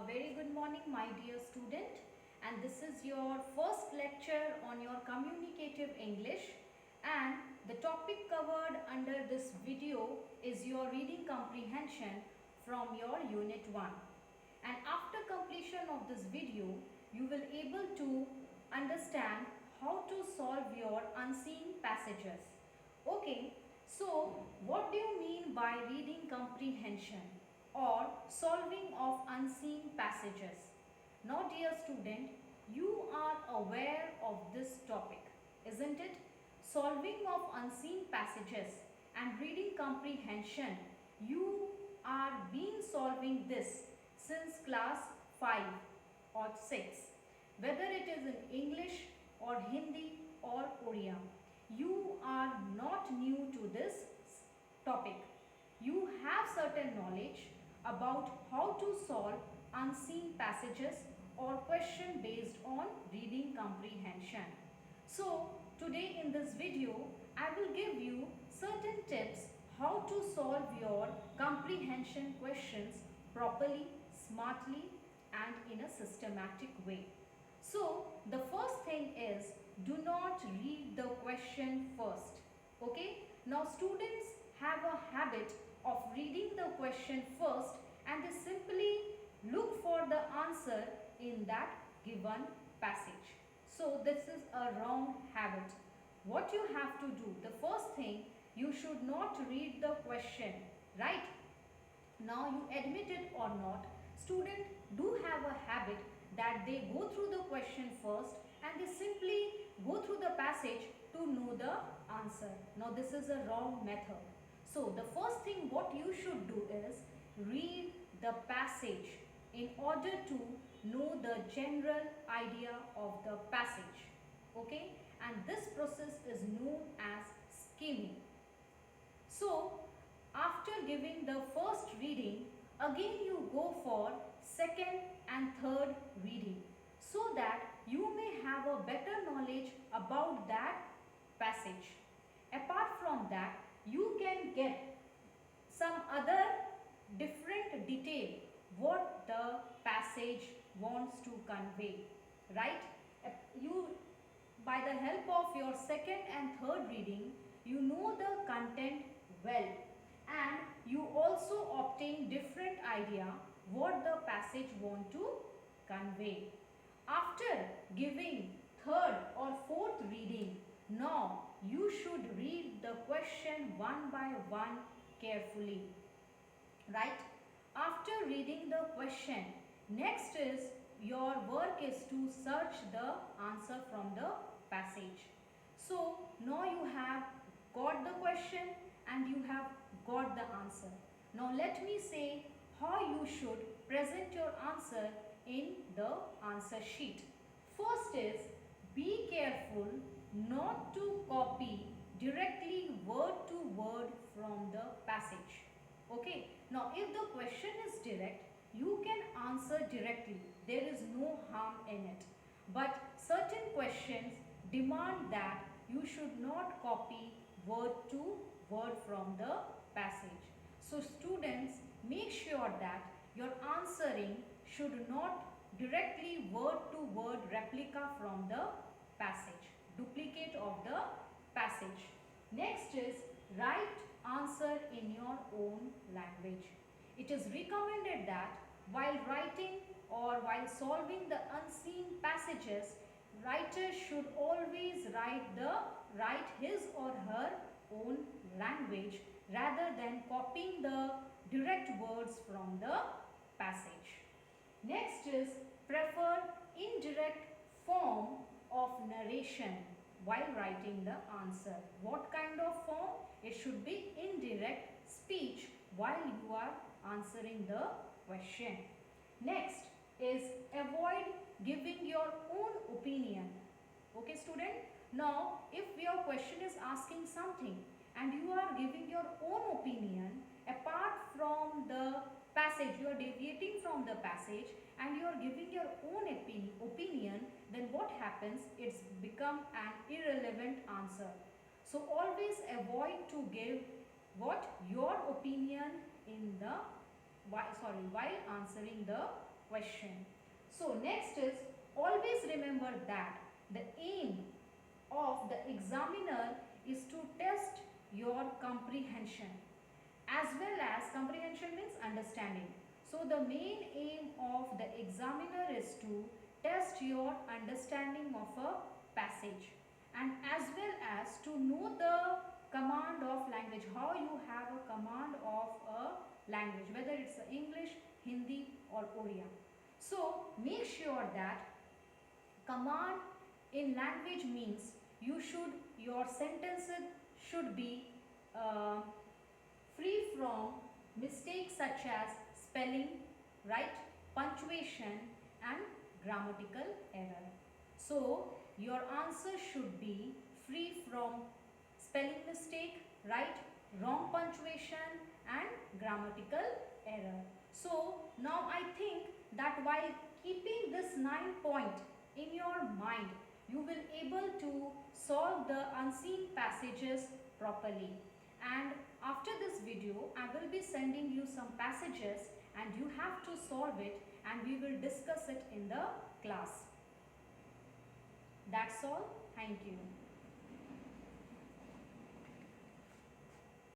A very good morning, my dear student, and this is your first lecture on your communicative English, and the topic covered under this video is your reading comprehension from your unit 1. And after completion of this video, you will able to understand how to solve your unseen passages. Okay, so what do you mean by reading comprehension or solving of unseen passages? Now dear student, you are aware of this topic, isn't it? Solving of unseen passages and reading comprehension, you are been solving this since class 5 or 6, whether it is in English or Hindi or Oriya. You are not new to this topic. You have certain knowledge about how to solve unseen passages or question based on reading comprehension. So today in this video, I will give you certain tips how to solve your comprehension questions properly, smartly and in a systematic way. So the first thing is, do not read the question first. Okay. Now students have a habit of reading the question first and they simply look for the answer in that given passage. So this is a wrong habit. What you have to do, the first thing, you should not read the question, right? Now you admit it or not, students do have a habit that they go through the question first and they simply go through the passage to know the answer. Now this is a wrong method. So the first thing what you should do is read the passage in order to know the general idea of the passage. Okay, and this process is known as skimming. So after giving the first reading, again you go for second and third reading so that you may have a better knowledge about that passage. Apart from that, you can get some other different detail what the passage wants to convey, right? You, by the help of your second and third reading, you know the content well and you also obtain different idea what the passage want to convey. After giving third or fourth reading, now you should read the question one by one carefully, right? After reading the question, next is your work is to search the answer from the passage. So now you have got the question and you have got the answer. Now let me say how you should present your answer in the answer sheet. First is, be careful not to copy directly word to word from the passage. Okay. Now if the question is direct, you can answer directly. There is no harm in it. But certain questions demand that you should not copy word to word from the passage. So students, make sure that your answering should not directly word to word replica from the passage, duplicate of the passage. Next is write answer in your own language. It is recommended that while writing or while solving the unseen passages, writer should always write his or her own language rather than copying the direct words from the passage. Next is prefer indirect form of narration while writing the answer. What kind of form? It should be indirect speech while you are answering the question. Next is avoid giving your own opinion. Okay student? Now if your question is asking something and you are giving your own opinion apart from the passage, you are deviating from the passage and you are giving your own opinion, then what happens? It's become an irrelevant answer. So always avoid to give what? Your opinion in the while answering the question. So next is, always remember that the aim of the examiner is to test your comprehension, as well as comprehension means understanding. So the main aim of the examiner is to test your understanding of a passage, and as well as to know the command of language, how you have a command of a language, whether it's English, Hindi or Oriya. So make sure that command in language means your sentences should be uh, free from mistakes such as spelling, right, punctuation and grammatical error. So your answer should be free from spelling mistake, right, wrong punctuation and grammatical error. So now I think that while keeping this 9 point in your mind, you will able to solve the unseen passages properly. And after this video, I will be sending you some passages and you have to solve it, and we will discuss it in the class. That's all. Thank you.